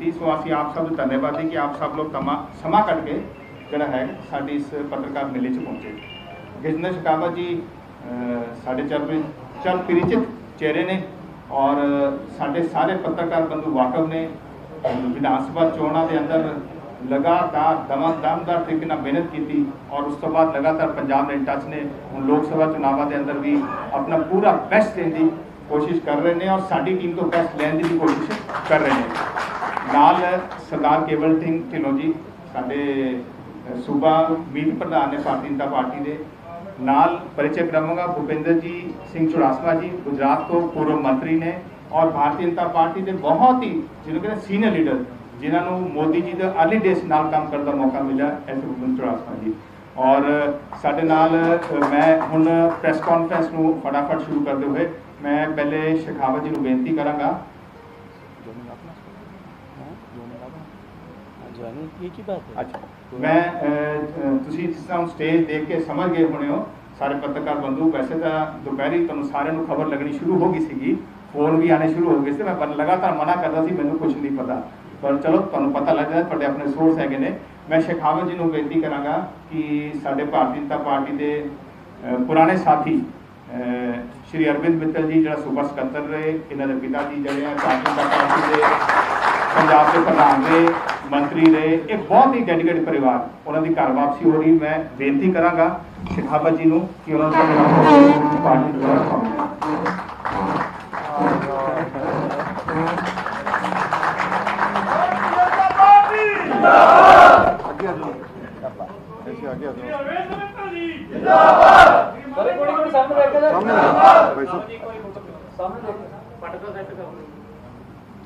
की। सो असी आप सब धन्यवादी कि आप सब लोग समा कट के जोड़ा है साड़ी इस पत्रकार मेले च पहुँचे। गिजनर शेखावत जी साढ़े चल परिचित चेहरे ने और साढ़े सारे पत्रकार बंधु वाकफ ने। विधानसभा चोणों के अंदर लगातार दमदार तरीके मेहनत की और उस तो बाद लगातार पंजाब ने टच ने हम लोक सभा चुनावों के अंदर भी अपना पूरा बेस्ट देने की कोशिश कर रहे हैं और साड़ी टीम को बेस्ट लैन की भी कोशिश कर रहे हैं। नाल सरदार केवल सिंह ढिल्लों जी साढ़े सूबा मीत प्रधान ने भारतीय जनता पार्टी के नाल परिचय करावांगा। भूपेंद्र जी सिंह चुड़ासमा जी गुजरात को पूर्व मंत्री ने और भारतीय जनता पार्टी के बहुत ही जिन्होंने कहते सीनियर लीडर जिन्होंने मोदी जी के अर्ली डेज नाल काम करने का मौका मिला ऐसे भूपेंद्र चुड़ासमा जी। और साढ़े नाल मैं हुण प्रेस कॉन्फ्रेंस को फटाफट शुरू करते हुए मैं पहले शेखावत जी को बेनती करांगा। अच्छा मैं तुसी जिस तरह स्टेज देख के समझ गए होने हो सारे पत्रकार बंधु। वैसे तो दोपहरी तुम सारे खबर लगनी शुरू हो गई सी, फोन भी आने शुरू हो गए थे। मैं लगातार मना करता सी मैंने कुछ नहीं पता, पर चलो तुम पता लग जाए थोड़े अपने सोर्स है ने। मैं शेखावत जी को बेनती करांगा कि साढ़े भारतीय जनता पार्टी के पुराने साथी श्री अरविंद मित्तल जी जो सूबा सकत्तर रहे, इन्होंने पिता जी जो भारतीय जनता पार्टी के पंजाब के प्रधान रहे, मंत्री रहे, एक बहुत ही डेडिकेटेड परिवार उन्होंने घर वापसी हो रही। मैं बेनती करांगा शेखावत जी को कि उन्होंने पार्टी द्वारा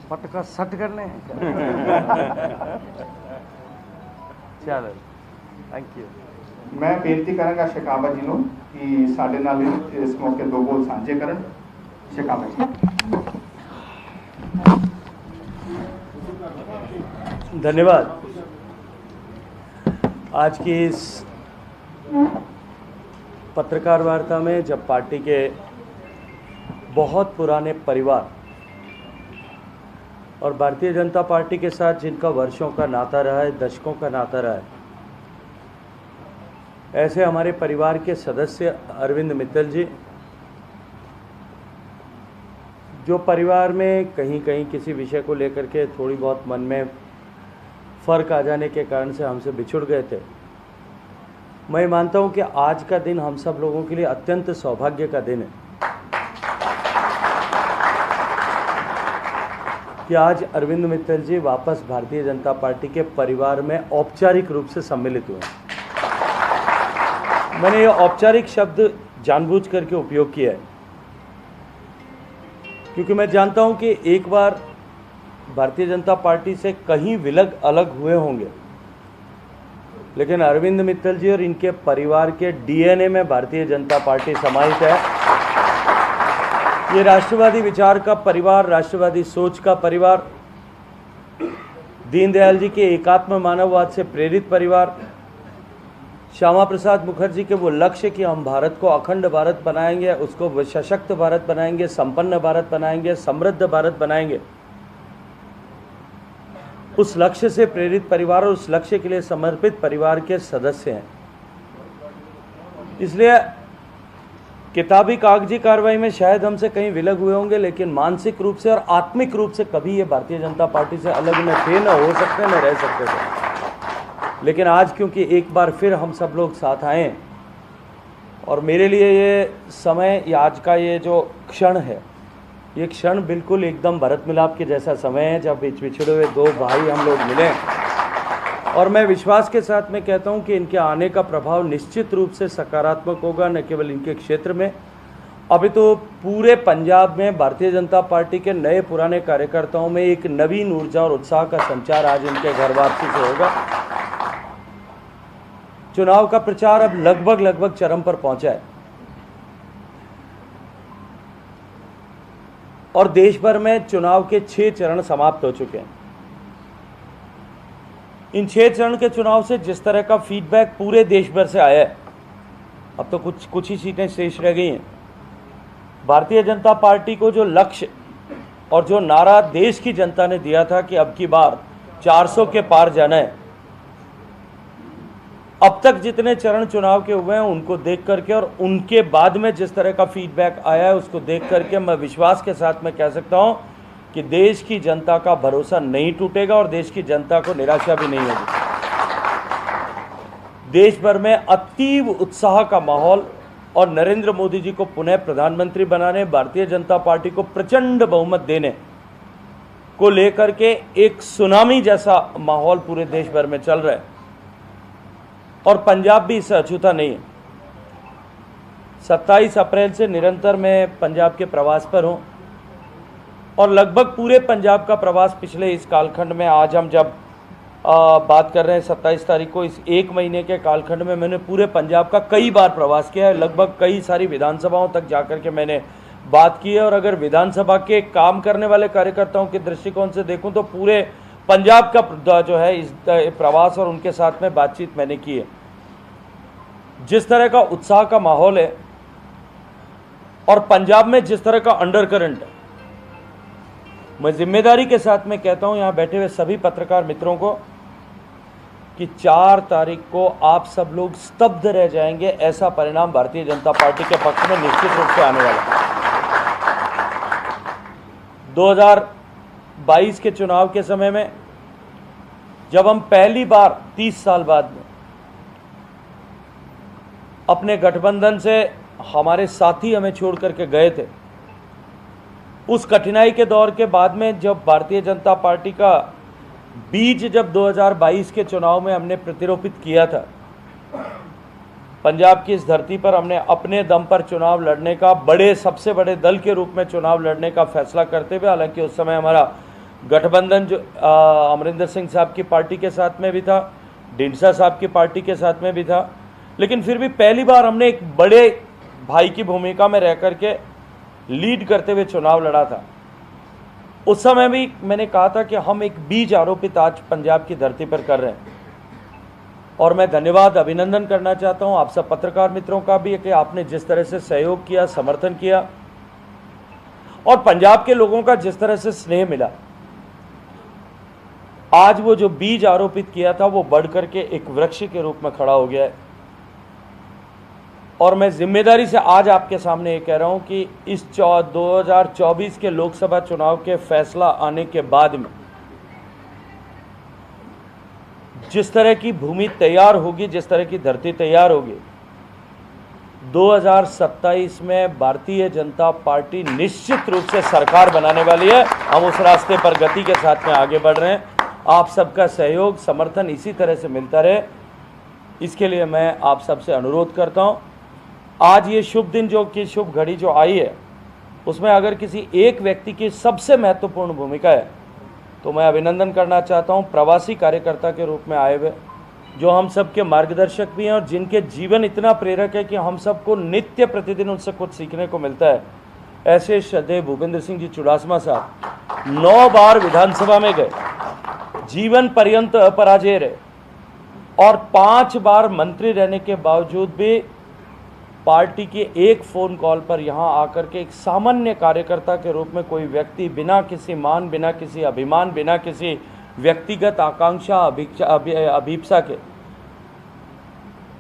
पटका सट करने चलो थैंक यू। मैं बेनती करांगा शेखावत जी को कि साडे नाल इस मौके दो बोल साझे करन। शेखावत जी। धन्यवाद। आज की इस पत्रकार वार्ता में जब पार्टी के बहुत पुराने परिवार और भारतीय जनता पार्टी के साथ जिनका वर्षों का नाता रहा है, दशकों का नाता रहा है, ऐसे हमारे परिवार के सदस्य अरविंद मित्तल जी जो परिवार में कहीं कहीं किसी विषय को लेकर के थोड़ी बहुत मन में फ़र्क आ जाने के कारण से हमसे बिछुड़ गए थे। मैं मानता हूं कि आज का दिन हम सब लोगों के लिए अत्यंत सौभाग्य का दिन है कि आज अरविंद मित्तल जी वापस भारतीय जनता पार्टी के परिवार में औपचारिक रूप से सम्मिलित हुए। मैंने ये औपचारिक शब्द जानबूझ करके उपयोग किया है क्योंकि मैं जानता हूं कि एक बार भारतीय जनता पार्टी से कहीं विलग अलग हुए होंगे, लेकिन अरविंद मित्तल जी और इनके परिवार के डीएनए में भारतीय जनता पार्टी समाहित है। ये राष्ट्रवादी विचार का परिवार, राष्ट्रवादी सोच का परिवार, दीनदयाल जी के एकात्म मानववाद से प्रेरित परिवार, श्यामा प्रसाद मुखर्जी के वो लक्ष्य कि हम भारत को अखंड भारत बनाएंगे, उसको सशक्त भारत बनाएंगे, संपन्न भारत बनाएंगे, समृद्ध भारत बनाएंगे, उस लक्ष्य से प्रेरित परिवार और उस लक्ष्य के लिए समर्पित परिवार के सदस्य हैं। इसलिए किताबी कागजी कार्रवाई में शायद हमसे कहीं विलग हुए होंगे, लेकिन मानसिक रूप से और आत्मिक रूप से कभी ये भारतीय जनता पार्टी से अलग न थे, न हो सकते, न रह सकते थे। लेकिन आज क्योंकि एक बार फिर हम सब लोग साथ आए और मेरे लिए ये समय, या आज का ये जो क्षण है, ये क्षण बिल्कुल एकदम भरत मिलाप के जैसा समय है जब बिछड़े हुए दो भाई हम लोग मिले। और मैं विश्वास के साथ में कहता हूं कि इनके आने का प्रभाव निश्चित रूप से सकारात्मक होगा, न केवल इनके क्षेत्र में, अभी तो पूरे पंजाब में भारतीय जनता पार्टी के नए पुराने कार्यकर्ताओं में एक नवीन ऊर्जा और उत्साह का संचार आज इनके घर वापसी से होगा। चुनाव का प्रचार अब लगभग चरम पर पहुंचा है और देश भर में चुनाव के 6 चरण समाप्त हो चुके हैं। इन 6 चरण के चुनाव से जिस तरह का फीडबैक पूरे देश भर से आया है, अब तो कुछ ही सीटें शेष रह गई हैं। भारतीय जनता पार्टी को जो लक्ष्य और जो नारा देश की जनता ने दिया था कि अब की बार 400 के पार जाना है। अब तक जितने चरण चुनाव के हुए हैं उनको देख करके और उनके बाद में जिस तरह का फीडबैक आया है उसको देख करके मैं विश्वास के साथ मैं कह सकता हूं कि देश की जनता का भरोसा नहीं टूटेगा और देश की जनता को निराशा भी नहीं होगी। देश भर में अतीव उत्साह का माहौल और नरेंद्र मोदी जी को पुनः प्रधानमंत्री बनाने, भारतीय जनता पार्टी को प्रचंड बहुमत देने को लेकर के एक सुनामी जैसा माहौल पूरे देश भर में चल रहा है और पंजाब भी इससे अछूता नहीं है। 27 अप्रैल से निरंतर मैं पंजाब के प्रवास पर हूं और लगभग पूरे पंजाब का प्रवास पिछले इस कालखंड में, आज हम जब बात कर रहे हैं 27 तारीख को, इस एक महीने के कालखंड में मैंने पूरे पंजाब का कई बार प्रवास किया है। लगभग कई सारी विधानसभाओं तक जाकर के मैंने बात की है और अगर विधानसभा के काम करने वाले कार्यकर्ताओं के दृष्टिकोण से देखूं तो पूरे पंजाब का जो है इस प्रवास और उनके साथ में बातचीत मैंने की है। जिस तरह का उत्साह का माहौल है और पंजाब में जिस तरह का अंडर करंट है, मैं जिम्मेदारी के साथ में कहता हूं यहां बैठे हुए सभी पत्रकार मित्रों को कि 4 तारीख को आप सब लोग स्तब्ध रह जाएंगे। ऐसा परिणाम भारतीय जनता पार्टी के पक्ष में निश्चित रूप से आने वाला है। 2022 के चुनाव के समय में जब हम पहली बार 30 साल बाद में अपने गठबंधन से हमारे साथी हमें छोड़ करके गए थे, उस कठिनाई के दौर के बाद में जब भारतीय जनता पार्टी का बीज जब 2022 के चुनाव में हमने प्रतिरोपित किया था, पंजाब की इस धरती पर हमने अपने दम पर चुनाव लड़ने का, सबसे बड़े दल के रूप में चुनाव लड़ने का फैसला करते हुए, हालांकि उस समय हमारा गठबंधन जो अमरिंदर सिंह साहब की पार्टी के साथ में भी था, ढींडसा साहब की पार्टी के साथ में भी था, लेकिन फिर भी पहली बार हमने एक बड़े भाई की भूमिका में रह करके लीड करते हुए चुनाव लड़ा था। उस समय भी मैंने कहा था कि हम एक बीज आरोपित आज पंजाब की धरती पर कर रहे हैं और मैं धन्यवाद, अभिनंदन करना चाहता हूं आप सब पत्रकार मित्रों का भी कि आपने जिस तरह से सहयोग किया, समर्थन किया और पंजाब के लोगों का जिस तरह से स्नेह मिला। आज वो जो बीज आरोपित किया था वो बढ़ करके एक वृक्ष के रूप में खड़ा हो गया है और मैं जिम्मेदारी से आज आपके सामने ये कह रहा हूं कि इस 2024 के लोकसभा चुनाव के फैसला आने के बाद में जिस तरह की भूमि तैयार होगी, जिस तरह की धरती तैयार होगी, 2027 में भारतीय जनता पार्टी निश्चित रूप से सरकार बनाने वाली है। हम उस रास्ते पर गति के साथ में आगे बढ़ रहे हैं। आप सबका सहयोग, समर्थन इसी तरह से मिलता रहे, इसके लिए मैं आप सबसे अनुरोध करता हूं। आज ये शुभ दिन शुभ घड़ी जो आई है, उसमें अगर किसी एक व्यक्ति की सबसे महत्वपूर्ण भूमिका है तो मैं अभिनंदन करना चाहता हूं प्रवासी कार्यकर्ता के रूप में आए हुए, जो हम सबके मार्गदर्शक भी हैं और जिनके जीवन इतना प्रेरक है कि हम सबको नित्य प्रतिदिन उनसे कुछ सीखने को मिलता है। ऐसे श्रद्धेय भूपेंद्र सिंह जी चुड़ासमा साहब 9 बार विधानसभा में गए, जीवन पर्यंत अपराजय रहे और 5 बार मंत्री रहने के बावजूद भी पार्टी के एक फ़ोन कॉल पर यहाँ आकर के एक सामान्य कार्यकर्ता के रूप में कोई व्यक्ति बिना किसी मान, बिना किसी अभिमान, बिना किसी व्यक्तिगत आकांक्षा अभीप्सा के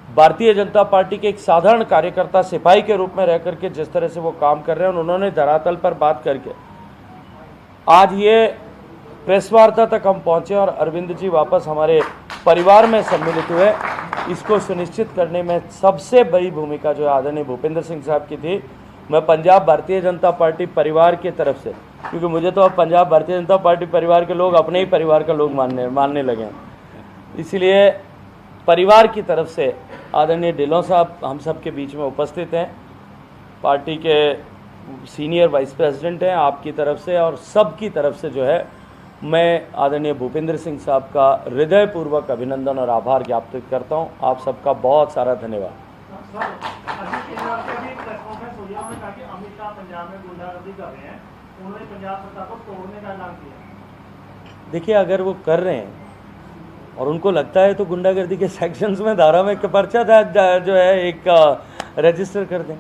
भारतीय जनता पार्टी के एक साधारण कार्यकर्ता, सिपाही के रूप में रह करके जिस तरह से वो काम कर रहे हैं, उन्होंने धरातल पर बात करके आज ये प्रेस वार्ता तक हम पहुँचे और अरविंद जी वापस हमारे परिवार में सम्मिलित हुए। इसको सुनिश्चित करने में सबसे बड़ी भूमिका जो आदरणीय भूपेंद्र सिंह साहब की थी। मैं पंजाब भारतीय जनता पार्टी परिवार की तरफ से, क्योंकि मुझे तो अब पंजाब भारतीय जनता पार्टी परिवार के लोग अपने ही परिवार का लोग मानने लगे हैं, इसलिए परिवार की तरफ से आदरणीय ढिल्लों साहब हम सब के बीच में उपस्थित हैं, पार्टी के सीनियर वाइस प्रेसिडेंट हैं आपकी तरफ से और सब की तरफ से जो है मैं आदरणीय भूपेंद्र सिंह साहब का हृदयपूर्वक अभिनंदन और आभार ज्ञापित करता हूं। आप सबका बहुत सारा धन्यवाद। देखिए, अगर वो कर रहे हैं और उनको लगता है तो गुंडागर्दी के सेक्शंस में धारा में पर्चा जो है एक रजिस्टर कर दें।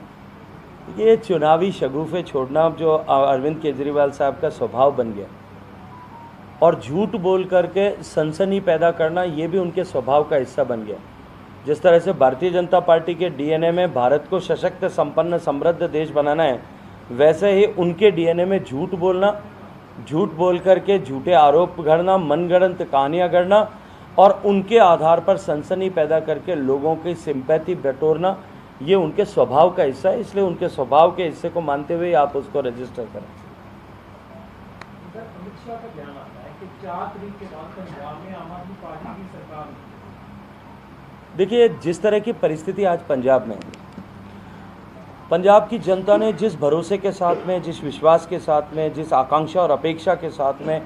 ये चुनावी शगुफे छोड़ना जो अरविंद केजरीवाल साहब का स्वभाव बन गया, और झूठ बोल करके सनसनी पैदा करना, ये भी उनके स्वभाव का हिस्सा बन गया। जिस तरह से भारतीय जनता पार्टी के डीएनए में भारत को सशक्त, संपन्न, समृद्ध देश बनाना है, वैसे ही उनके डीएनए में झूठ बोलना, झूठ बोल करके झूठे आरोप गढ़ना, मनगढ़ंत कहानियाँ गढ़ना और उनके आधार पर सनसनी पैदा करके लोगों की सिंपैथी बटोरना, ये उनके स्वभाव का हिस्सा है। इसलिए उनके स्वभाव के हिस्से को मानते हुए आप उसको रजिस्टर करें। अमित शाह का ध्यान आता है कि 4 तारीख के बाद पंजाब में आम आदमी पार्टी की सरकार। देखिए, जिस तरह की परिस्थिति आज पंजाब में है, पंजाब की जनता ने जिस भरोसे के साथ में, जिस विश्वास के साथ में, जिस आकांक्षा और अपेक्षा के साथ में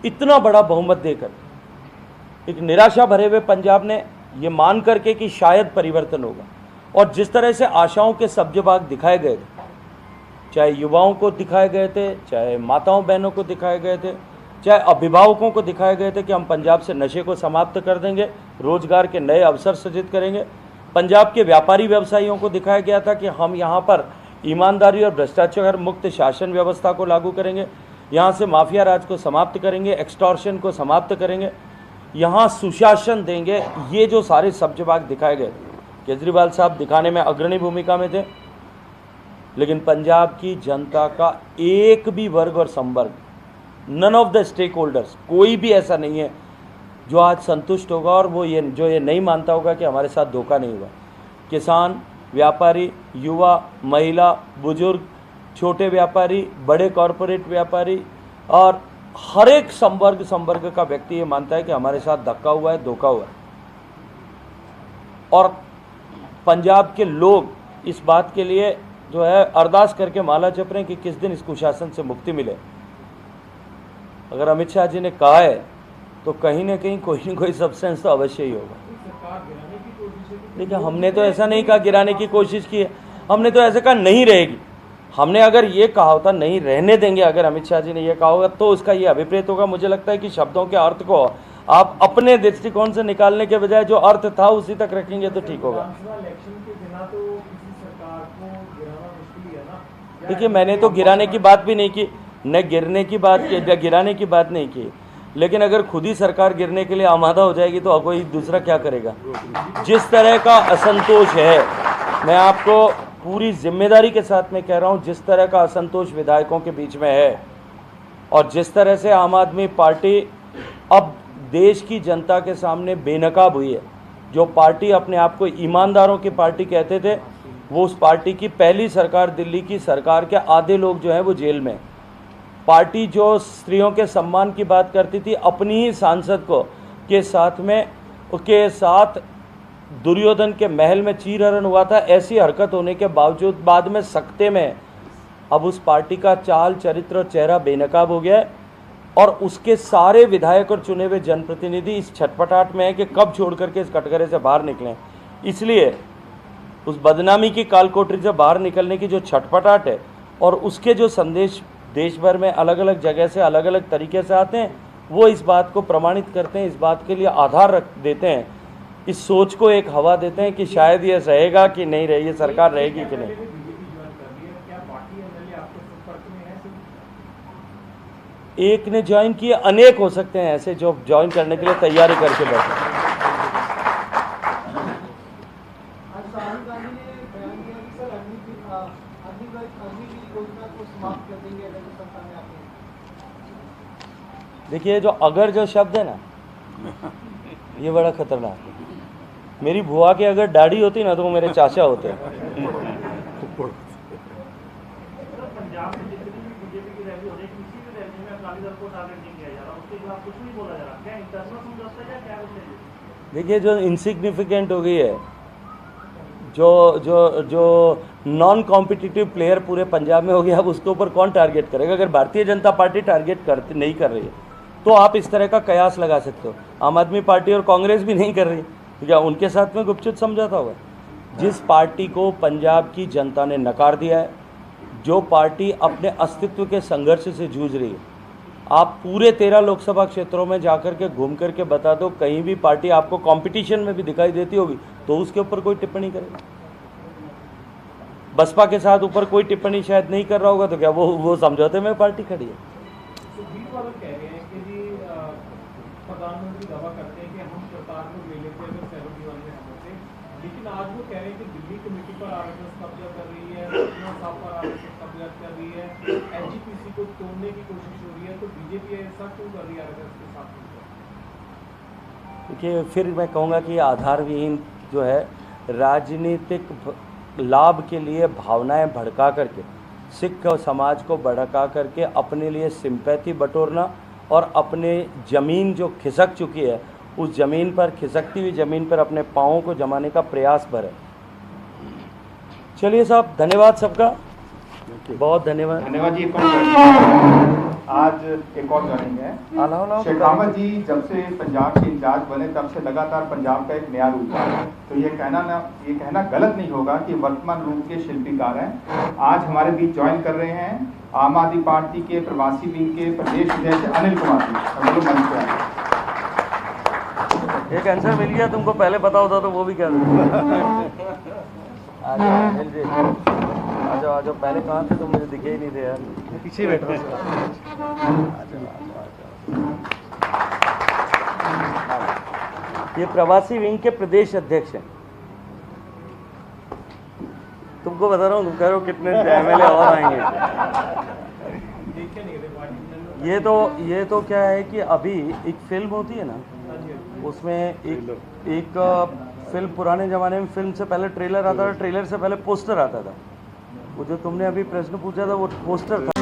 इतना बड़ा बहुमत देकर, एक निराशा भरे हुए पंजाब ने ये मान करके कि शायद परिवर्तन होगा, और जिस तरह से आशाओं के सब्ज बाग दिखाए गए थे, चाहे युवाओं को दिखाए गए थे, चाहे माताओं बहनों को दिखाए गए थे, चाहे अभिभावकों को दिखाए गए थे कि हम पंजाब से नशे को समाप्त कर देंगे, रोजगार के नए अवसर सृजित करेंगे। पंजाब के व्यापारी व्यवसायियों को दिखाया गया था कि हम यहाँ पर ईमानदारी और भ्रष्टाचार मुक्त शासन व्यवस्था को लागू करेंगे, यहाँ से माफिया राज को समाप्त करेंगे, एक्सटॉर्शन को समाप्त करेंगे, यहाँ सुशासन देंगे। ये जो सारे सब्ज बाग दिखाए गए, केजरीवाल साहब दिखाने में अग्रणी भूमिका में थे, लेकिन पंजाब की जनता का एक भी वर्ग और संवर्ग, none of the stakeholders, कोई भी ऐसा नहीं है जो आज संतुष्ट होगा और वो ये नहीं मानता होगा कि हमारे साथ धोखा नहीं हुआ। किसान, व्यापारी, युवा, महिला, बुजुर्ग, छोटे व्यापारी, बड़े कॉरपोरेट व्यापारी और हर एक संवर्ग का व्यक्ति ये मानता है कि हमारे साथ धक्का हुआ है, धोखा हुआ है। और पंजाब के लोग इस बात के लिए जो है अरदास करके माला जप रहे हैं कि किस दिन इस कुशासन से मुक्ति मिले। अगर अमित शाह जी ने कहा है तो कहीं ना कहीं कोई न कोई सब्सटेंस तो अवश्य ही होगा। देखिए, हमने तो ऐसा नहीं कहा गिराने की कोशिश की है, हमने तो ऐसा कहा नहीं रहेगी। हमने अगर ये कहा होता नहीं रहने देंगे, अगर अमित शाह जी ने ये कहा होगा तो उसका ये अभिप्रेत होगा। मुझे लगता है कि शब्दों के अर्थ को आप अपने दृष्टिकोण से निकालने के बजाय जो अर्थ था उसी तक रखेंगे तो ठीक होगा। देखिए, मैंने तो गिराने की बात भी नहीं की, न गिरने की बात की, न गिराने की बात नहीं की, लेकिन अगर खुद ही सरकार गिरने के लिए आमादा हो जाएगी तो कोई दूसरा क्या करेगा। जिस तरह का असंतोष है, मैं आपको पूरी जिम्मेदारी के साथ में कह रहा हूं, जिस तरह का असंतोष विधायकों के बीच में है और जिस तरह से आम आदमी पार्टी अब देश की जनता के सामने बेनकाब हुई है। जो पार्टी अपने आप को ईमानदारों की पार्टी कहते थे, वो उस पार्टी की पहली सरकार, दिल्ली की सरकार के आधे लोग जो हैं वो जेल में। पार्टी जो स्त्रियों के सम्मान की बात करती थी, अपनी ही सांसद को के साथ दुर्योधन के महल में चीरहरण हुआ था। ऐसी हरकत होने के बावजूद बाद में सख्ते में अब उस पार्टी का चाल, चरित्र और चेहरा बेनकाब हो गया है और उसके सारे विधायक और चुने हुए जनप्रतिनिधि इस छटपटाहट में है कि कब छोड़ करके इस कटघरे से बाहर निकलें। इसलिए उस बदनामी की कालकोठरी से बाहर निकलने की जो छटपटाहट है और उसके जो संदेश देश भर में अलग अलग जगह से अलग अलग तरीके से आते हैं, वो इस बात को प्रमाणित करते हैं, इस बात के लिए आधार रख देते हैं, इस सोच को एक हवा देते हैं कि शायद ये रहेगा कि नहीं रहेगी, सरकार रहेगी कि नहीं। एक ने ज्वाइन किए, अनेक हो सकते हैं ऐसे जो ज्वाइन करने के लिए तैयारी करके बैठे। देखिए, जो अगर जो शब्द है ना, ये बड़ा खतरनाक है। मेरी बुआ के अगर दाढ़ी होती ना तो वो मेरे चाचा होते। देखिए, जो इनसिग्निफिकेंट हो गई है, जो नॉन कॉम्पिटिटिव प्लेयर पूरे पंजाब में हो गया, अब उसके ऊपर कौन टारगेट करेगा। अगर भारतीय जनता पार्टी टारगेट नहीं कर रही है तो आप इस तरह का कयास लगा सकते हो। आम आदमी पार्टी और कांग्रेस भी नहीं कर रही, क्या उनके साथ में गुपचुप समझौता हुआ। जिस पार्टी को पंजाब की जनता ने नकार दिया है, जो पार्टी अपने अस्तित्व के संघर्ष से जूझ रही है, आप पूरे 13 लोकसभा क्षेत्रों में जाकर के घूम करके बता दो, कहीं भी पार्टी आपको कंपटीशन में भी दिखाई देती होगी तो उसके ऊपर कोई टिप्पणी करेगा। बसपा के साथ ऊपर कोई टिप्पणी शायद नहीं कर रहा होगा तो क्या वो समझौते में पार्टी खड़ी है। सुखबीर बादल कह रहे हैं कि जी प्रधानमंत्री दावा करते हैं कि हम करतारपुर ले लेते अगर 71 में हम होते, लेकिन आज वो कह रहे हैं कि दिल्ली कमेटी पर आरएसएस कब्जा कर रही है, पटना साहब पर आरएसएस कब्जा कर रही है, एनजीपीसी को तोड़ने की कोशिश हो रही है, तो बीजेपी ऐसा क्यों कर रही है आरएसएस के साथ मिलकर? देखिए, फिर मैं कहूँगा कि आधारविहीन जो है राजनीतिक लाभ के लिए भावनाएं भड़का करके, सिख समाज को भड़का करके अपने लिए सिंपैथी बटोरना और अपने ज़मीन जो खिसक चुकी है उस ज़मीन पर, खिसकती हुई ज़मीन पर अपने पाँवों को जमाने का प्रयास भर है। चलिए साहब, धन्यवाद सबका, बहुत धन्यवाद। धन्यवाद जी। आज एक और ज्वाइनिंग है। शेखावत जी जब से पंजाब के इंचार्ज बने तब से लगातार पंजाब का एक नया रूप है, तो ये कहना गलत नहीं होगा कि वर्तमान रूप के शिल्पीकार हैं। आज हमारे बीच ज्वाइन कर रहे हैं आम आदमी पार्टी के प्रवासी विंग के प्रदेश अध्यक्ष अनिल कुमार जी। मंच पे आए। एक आंसर मिल गया तुमको, पहले पता होता तो वो भी कह देते। आ जाओ आ जाओ, पहले कहाँ थे तो मुझे दिखे ही नहीं थे यार, पीछे बैठ रहा हूँ। ये प्रवासी विंग के प्रदेश अध्यक्ष हैं। तुमको बता रहा हूँ, तुम कह रहे हो कितने एमएलए और आएंगे। ये तो क्या है कि अभी एक फिल्म होती है ना, उसमें एक फिल्म, पुराने ज़माने में फिल्म से पहले ट्रेलर आता था, ट्रेलर से पहले पोस्टर आता था। वो जो तुमने अभी प्रश्न पूछा था वो पोस्टर था।